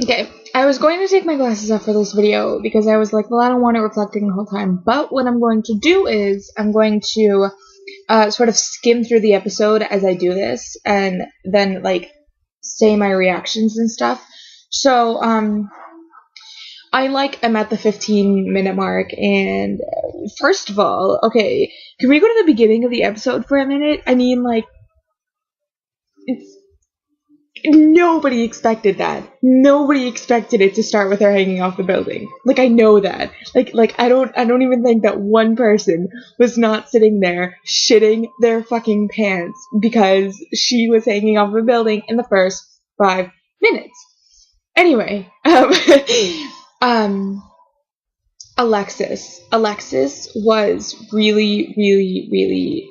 Okay, I was going to take my glasses off for this video because I was like, well, I don't want it reflecting the whole time. But what I'm going to do is I'm going to sort of skim through the episode as I do this, and then like say my reactions and stuff. So I'm at the 15-minute mark, and first of all, okay, can we go to the beginning of the episode for a minute? I mean, like, it's nobody expected that. Nobody expected it to start with her hanging off the building. Like, I know that. Like I don't even think that one person was not sitting there shitting their fucking pants because she was hanging off a building in the first 5 minutes. Anyway, um Alexis was really, really, really,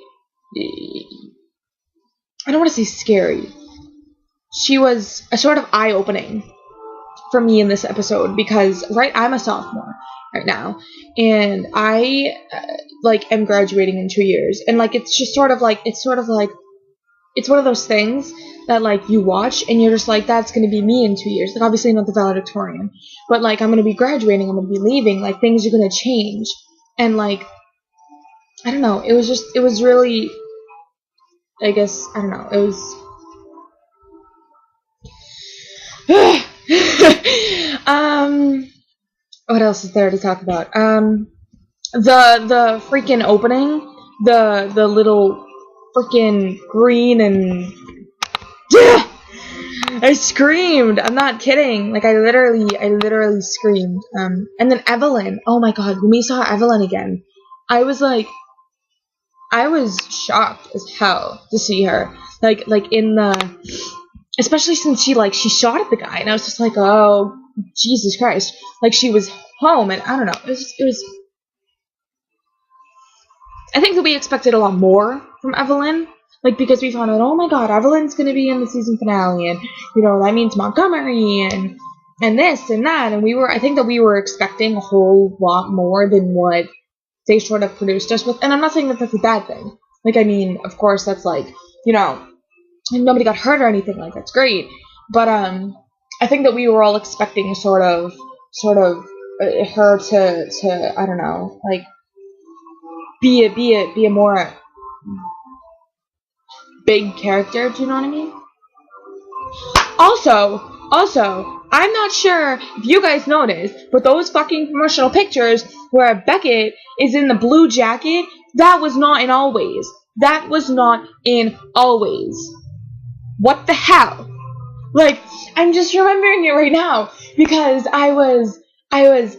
I don't want to say scary. She was a sort of eye-opening for me in this episode because, right, I'm a sophomore right now, and I like am graduating in 2 years, and like it's one of those things that like you watch and you're just like, that's gonna be me in 2 years. Like, obviously not the valedictorian, but like I'm gonna be graduating, I'm gonna be leaving, like things are gonna change, and like I don't know, it was really, I guess, I don't know, it was what else is there to talk about? The freaking opening, the little freaking green and I screamed. I'm not kidding. Like I literally screamed. And then Evelyn. Oh my god, when we saw Evelyn again, I was like, I was shocked as hell to see her. Like in the, especially since she shot at the guy, and I was just like, oh Jesus Christ! Like she was home, and I don't know. It was. I think that we expected a lot more from Evelyn, like because we found out, oh my god, Evelyn's gonna be in the season finale, and you know that means Montgomery and this and that, and I think that we were expecting a whole lot more than what they sort of produced us with. And I'm not saying that that's a bad thing. Like, I mean, of course, that's like, you know, nobody got hurt or anything. Like, that's great. But I think that we were all expecting her to I don't know, like be a more big character. Do you know what I mean? Also, I'm not sure if you guys noticed, but those fucking promotional pictures where Beckett is in the blue jacket, that was not in Always. That was not in Always. What the hell? Like, I'm just remembering it right now because I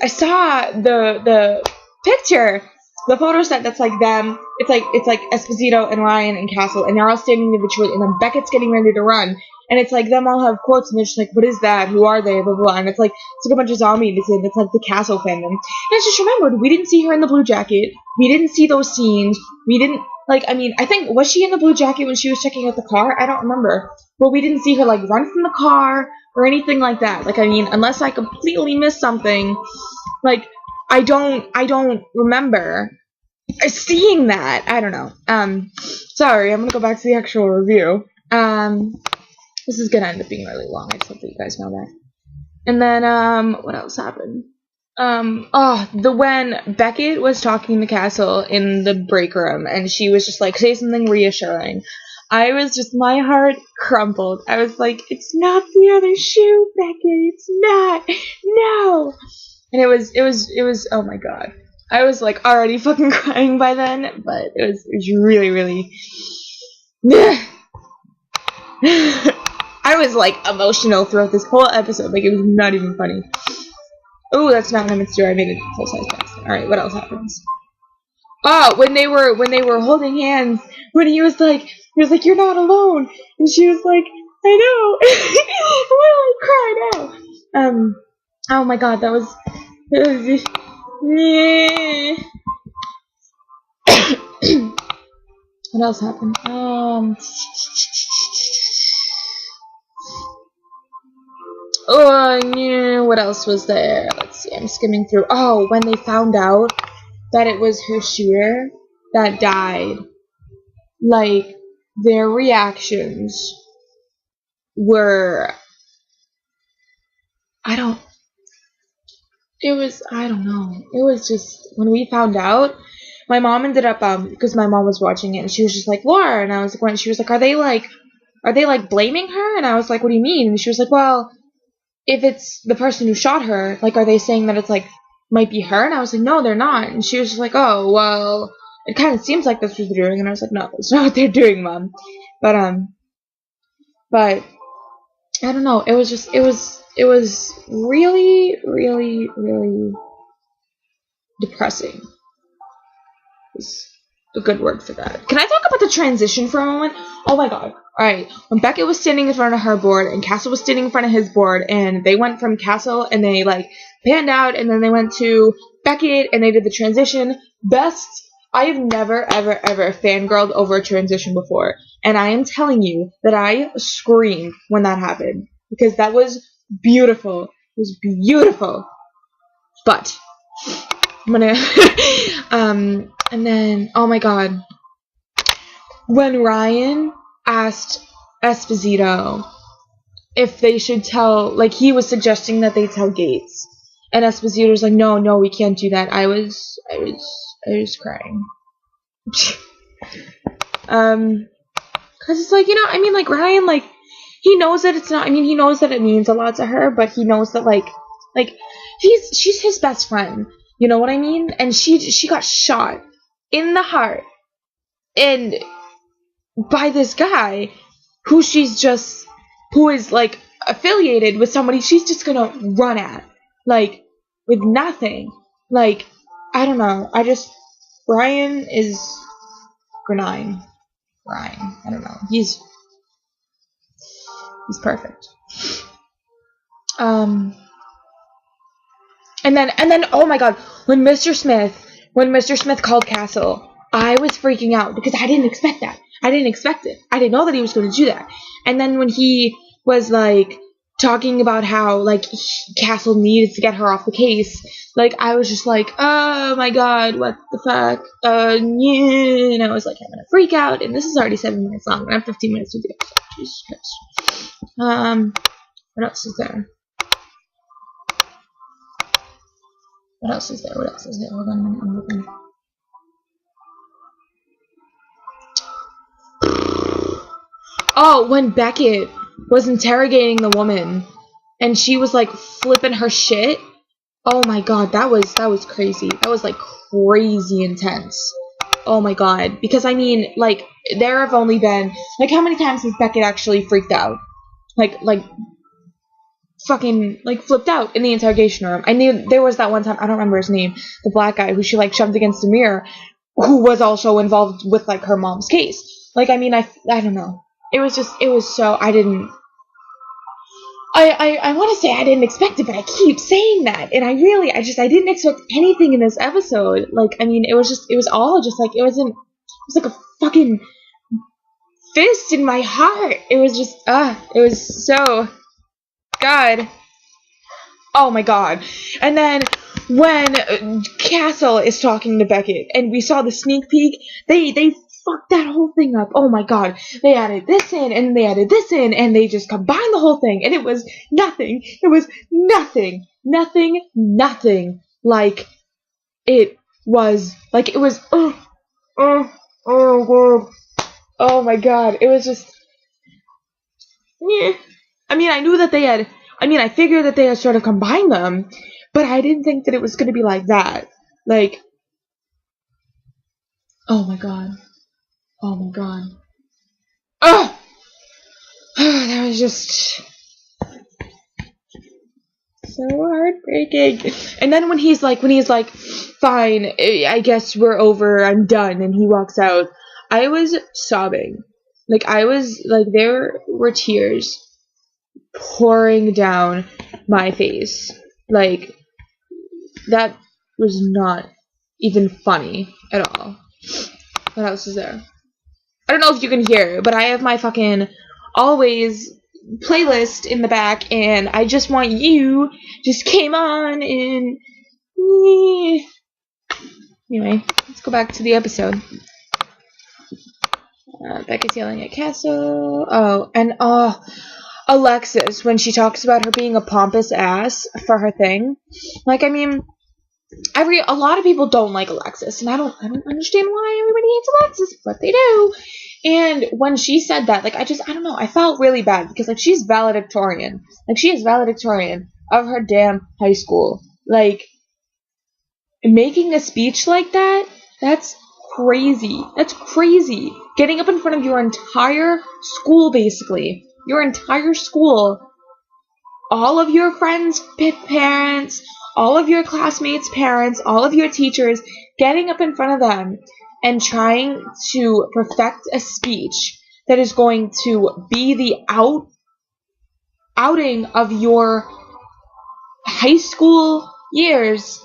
saw the picture, the photo set that's like them. It's like Esposito and Ryan and Castle, and they're all standing individually, and then Beckett's getting ready to run, and it's like them all have quotes, and they're just like, what is that? Who are they? Blah blah blah. And it's like a bunch of zombies, and it's like the Castle fandom. And I just remembered we didn't see her in the blue jacket. We didn't see those scenes. We didn't like. I mean, I think was she in the blue jacket when she was checking out the car? I don't remember. But we didn't see her like run from the car or anything like that. Like, I mean, unless I completely missed something, like I don't remember seeing that. I don't know. Sorry, I'm gonna go back to the actual review. This is gonna end up being really long. I just hope that you guys know that. And then what else happened? When Beckett was talking to Castle in the break room, and she was just like, say something reassuring. I was just, my heart crumpled. I was like, it's not the other shoe, Beckett. It's not. No. And it was. Oh my god. I was like already fucking crying by then, but it was really, really. I was like emotional throughout this whole episode. Like, it was not even funny. Oh, that's not what I meant to do. I made it full size text. All right, what else happens? Oh, when they were holding hands, when he was like, you're not alone, and she was like, I know. Why do I cry now? Oh my god, that was what else happened? What else was there? Let's see, I'm skimming through. Oh, when they found out that it was her shooter that died, like, their reactions were don't know. It was just, when we found out, my mom ended up, because my mom was watching it, and she was just like, Laura, and I was like, she was like, are they blaming her? And I was like, what do you mean? And she was like, well, if it's the person who shot her, like, are they saying that it's, like, might be her? And I was like, no, they're not. And she was just like, oh, well, it kind of seems like that's what they're doing. And I was like, no, that's not what they're doing, Mom. But I don't know. It was really, really, really depressing. Is a good word for that. Can I talk about the transition for a moment? Oh my god. Alright, when Beckett was standing in front of her board and Castle was standing in front of his board, and they went from Castle and they like panned out, and then they went to Beckett and they did the transition. Best. I have never, ever, ever fangirled over a transition before, and I am telling you that I screamed when that happened, because that was beautiful. It was beautiful. But I'm gonna and then, oh my god, when Ryan asked Esposito if they should tell, like, he was suggesting that they tell Gates, and Esposito was like, no, we can't do that. I was crying. Cause it's like, I mean, like, Ryan, like, he knows that it's not, I mean, he knows that it means a lot to her, but he knows that, like, she's his best friend, you know what I mean? And she got shot in the heart, and by this guy who is, like, affiliated with somebody she's just gonna run at, like, with nothing. Like, I don't know, Ryan is Ryan, I don't know, he's perfect. And then, oh my god, when Mr. Smith called Castle, I was freaking out, because I didn't expect that. I didn't expect it. I didn't know that he was going to do that. And then when he was, like, talking about how, like, Castle needed to get her off the case, like, I was just like, oh my god, what the fuck, yeah. And I was like, I'm gonna freak out, and this is already 7 minutes long, and I have 15 minutes to do it. Jesus Christ. What else is there? What else is there? Hold on a minute, I'm looking. Oh, when Beckett was interrogating the woman, and she was, like, flipping her shit. Oh my god, that was crazy. That was, like, crazy intense. Oh my god. Because, I mean, like, there have only been, like, how many times has Beckett actually freaked out? Like, fucking, like, flipped out in the interrogation room. I knew there was that one time, I don't remember his name, the black guy who she, like, shoved against the mirror, who was also involved with, like, her mom's case. Like, I mean, I don't know. It was so, I didn't want to say I didn't expect it, but I keep saying that, and I didn't expect anything in this episode. Like, I mean, it was all just, like, it was like a fucking fist in my heart. It was just, it was so, god. Oh my god. And then, when Castle is talking to Beckett, and we saw the sneak peek, they fucked that whole thing up. Oh my god. They added this in, and they added this in, and they just combined the whole thing, and it was nothing. It was nothing. Nothing like it was. Like, it was, oh god. Oh my god. It was just, yeah. I mean, I figured that they had sort of combined them, but I didn't think that it was going to be like that. Like, oh my god. Ugh! That was just so heartbreaking. And then when he's like, fine, I guess we're over, I'm done, and he walks out, I was sobbing. Like, there were tears pouring down my face. Like, that was not even funny at all. What else is there? I don't know if you can hear, but I have my fucking always playlist in the back, and I Just Want You just came on, and anyway, let's go back to the episode. Becca's yelling at Castle. Oh, and Alexis, when she talks about her being a pompous ass for her thing, like, I mean, a lot of people don't like Alexis, and I don't understand why everybody hates Alexis, but they do. And when she said that, like, I don't know, I felt really bad, because, like, she's valedictorian. Like, she is valedictorian of her damn high school. Like, making a speech like that, that's crazy. That's crazy. Getting up in front of your entire school, basically. Your entire school. All of your friends' parents, all of your classmates' parents, all of your teachers, getting up in front of them and trying to perfect a speech that is going to be the outing of your high school years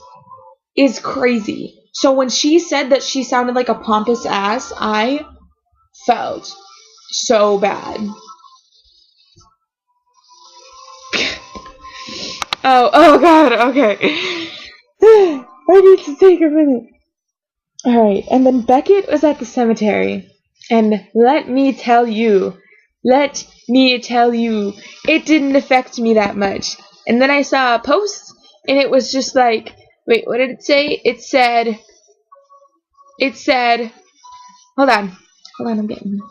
is crazy. So when she said that she sounded like a pompous ass, I felt so bad. Oh god, okay. I need to take a minute. Alright, and then Beckett was at the cemetery, and let me tell you, it didn't affect me that much. And then I saw a post, and it was just like, wait, what did it say? It said, hold on, I'm getting it.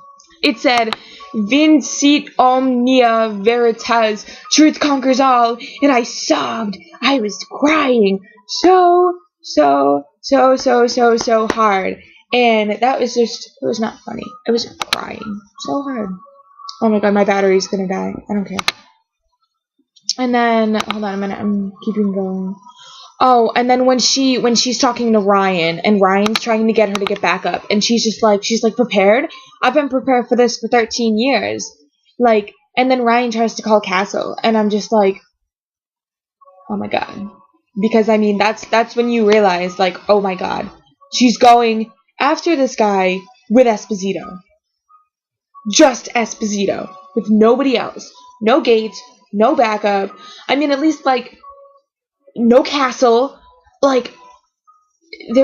It said, Vincit omnia veritas, truth conquers all, and I sobbed. I was crying so hard. And that was just, it was not funny. I was crying so hard. Oh my god, my battery's gonna die. I don't care. And then, hold on a minute, I'm keeping going. Oh, and then when she's talking to Ryan, and Ryan's trying to get her to get back up, and she's like, prepared? I've been prepared for this for 13 years. Like, and then Ryan tries to call Castle, and I'm just like, oh my god. Because, I mean, that's when you realize, like, oh my god. She's going after this guy with Esposito. Just Esposito. With nobody else. No Gates, no backup. I mean, at least, like, no Castle, like,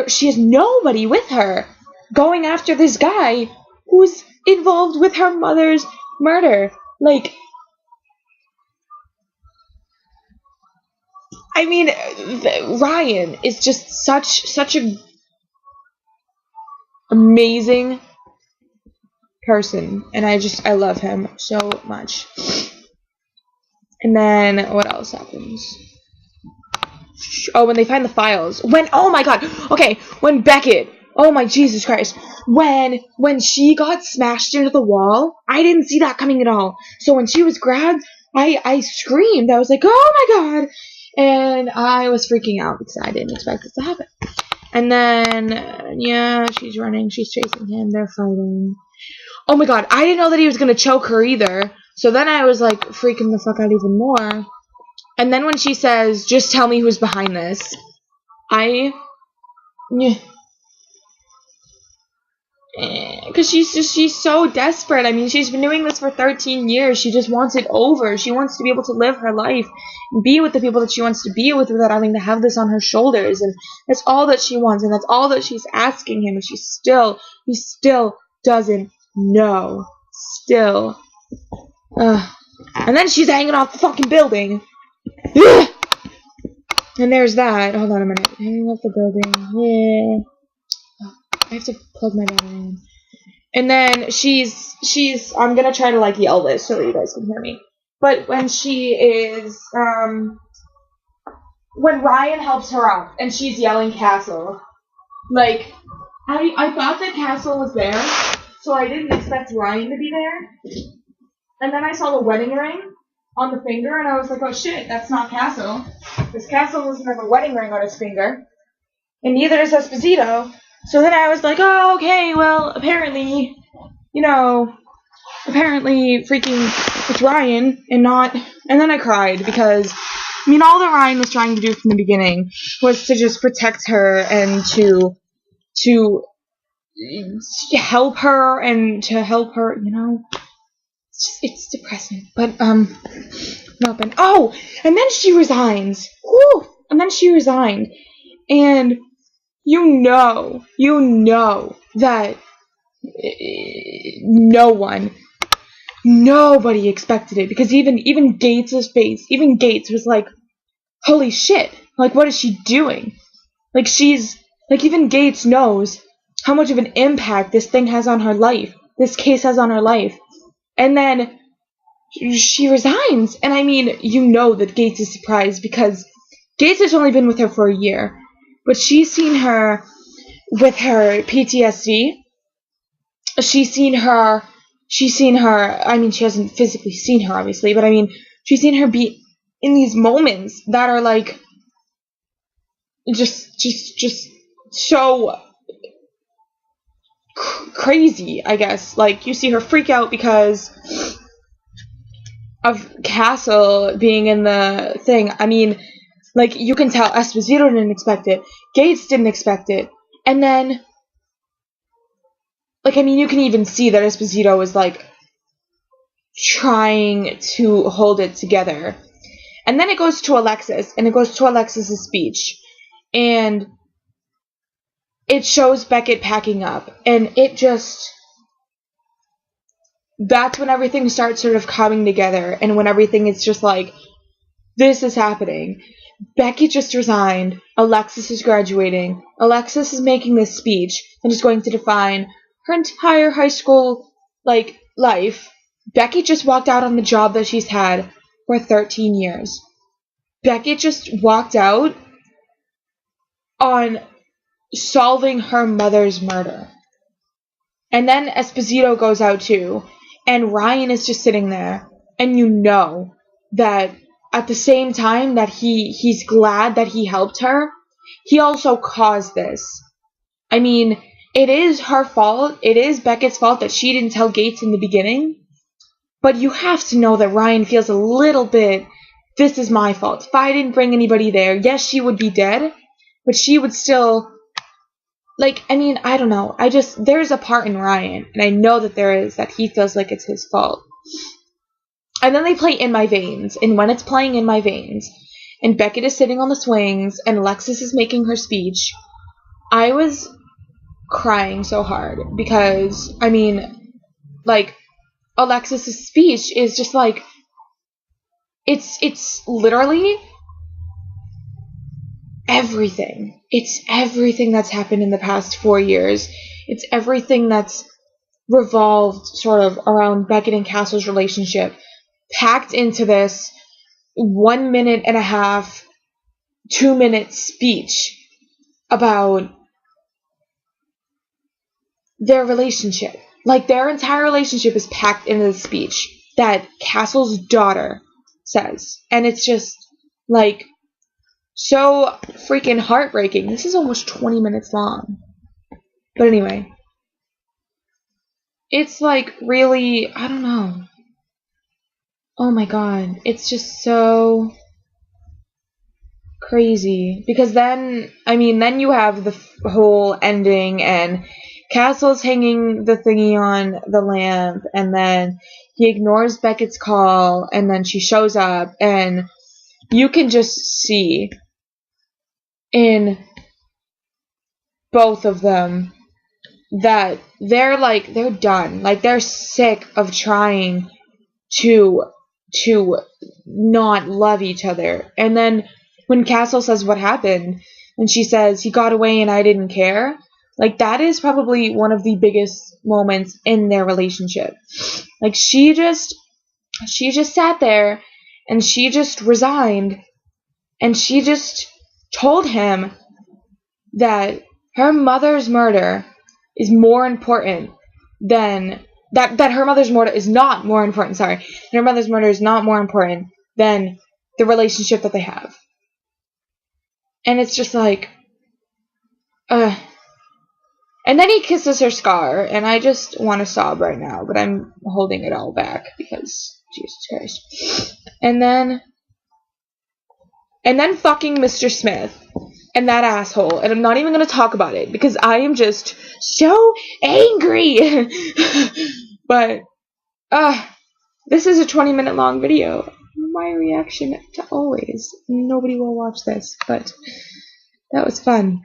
she has nobody with her going after this guy who's involved with her mother's murder. Like, I mean, Ryan is just such a amazing person, and I love him so much. And then, what else happens? Oh, when they find the files. Oh my god. Okay, when Beckett. Oh my Jesus Christ. When she got smashed into the wall, I didn't see that coming at all. So when she was grabbed, I screamed. I was like, oh my god. And I was freaking out because I didn't expect this to happen. And then, yeah, she's running. She's chasing him. They're fighting. Oh my god. I didn't know that he was going to choke her either. So then I was like freaking the fuck out even more. And then when she says, just tell me who's behind this, because she's so desperate. I mean, she's been doing this for 13 years. She just wants it over. She wants to be able to live her life and be with the people that she wants to be with without having to have this on her shoulders. And that's all that she wants, and that's all that she's asking him. And he still doesn't know. Still. And then she's hanging off the fucking building. And there's that. Hold on a minute. Hanging off the building. Yeah. I have to plug my battery in. And then she's I'm gonna try to like yell this so that you guys can hear me. But when she is when Ryan helps her up and she's yelling Castle, like I thought that Castle was there, so I didn't expect Ryan to be there. And then I saw the wedding ring on the finger, and I was like, oh shit, that's not Castle. Because Castle doesn't have a wedding ring on his finger. And neither does Esposito. So then I was like, oh, okay, well, apparently freaking it's Ryan and not... And then I cried because, I mean, all that Ryan was trying to do from the beginning was to just protect her and to help her and to help her, It's depressing, but, nothing. Oh, and then she resigns. Whew! And then she resigned. And you know that no one nobody expected it, because even Gates' face, even Gates was like, holy shit, like, what is she doing? Like, even Gates knows how much of an impact this thing has on her life, this case has on her life. And then she resigns, and I mean, you know that Gates is surprised, because Gates has only been with her for a year, but she's seen her with her PTSD. She's seen her, I mean, she hasn't physically seen her, obviously, but I mean, she's seen her be in these moments that are, like, just so crazy, I guess. Like, you see her freak out because of Castle being in the thing. I mean, like, you can tell Esposito didn't expect it. Gates didn't expect it. And then, like, I mean, you can even see that Esposito was, like, trying to hold it together. And then it goes to Alexis, and it goes to Alexis's speech. And it shows Beckett packing up. And it just... that's when everything starts sort of coming together. And when everything is just like, this is happening. Beckett just resigned. Alexis is graduating. Alexis is making this speech that is going to define her entire high school, like, life. Beckett just walked out on the job that she's had for 13 years. Beckett just walked out on solving her mother's murder. And then Esposito goes out too. And Ryan is just sitting there. And you know that at the same time that he's glad that he helped her, he also caused this. I mean, it is her fault. It is Beckett's fault that she didn't tell Gates in the beginning. But you have to know that Ryan feels a little bit, this is my fault. If I didn't bring anybody there, yes, she would be dead. But she would still... like, I mean, I don't know. There's a part in Ryan, and I know that there is, that he feels like it's his fault. And then they play In My Veins, and when it's playing In My Veins, and Beckett is sitting on the swings, and Alexis is making her speech, I was crying so hard, because, I mean, like, Alexis' speech is just like, it's literally everything. It's everything that's happened in the past 4 years. It's everything that's revolved sort of around Beckett and Castle's relationship, packed into this 1 minute and a half, 2 minute speech about their relationship. Like, their entire relationship is packed into this speech that Castle's daughter says. And it's just, like, so freaking heartbreaking. This is almost 20 minutes long. But anyway. It's, like, really, I don't know. Oh my god. It's just so crazy. Because then, I mean, then you have the whole ending, and Castle's hanging the thingy on the lamp, and then he ignores Beckett's call, and then she shows up, and you can just see in both of them that they're done. Like, they're sick of trying to not love each other. And then when Castle says what happened, and she says, he got away and I didn't care, like, that is probably one of the biggest moments in their relationship. Like, she just sat there, and she just resigned, and she just told him that her mother's murder is more important than... that her mother's murder is not more important, sorry. Her mother's murder is not more important than the relationship that they have. And it's just like... And then he kisses her scar, and I just want to sob right now, but I'm holding it all back because Jesus Christ. And then fucking Mr. Smith and that asshole, and I'm not even going to talk about it because I am just so angry. But this is a 20-minute long video. My reaction to always. Nobody will watch this, but that was fun.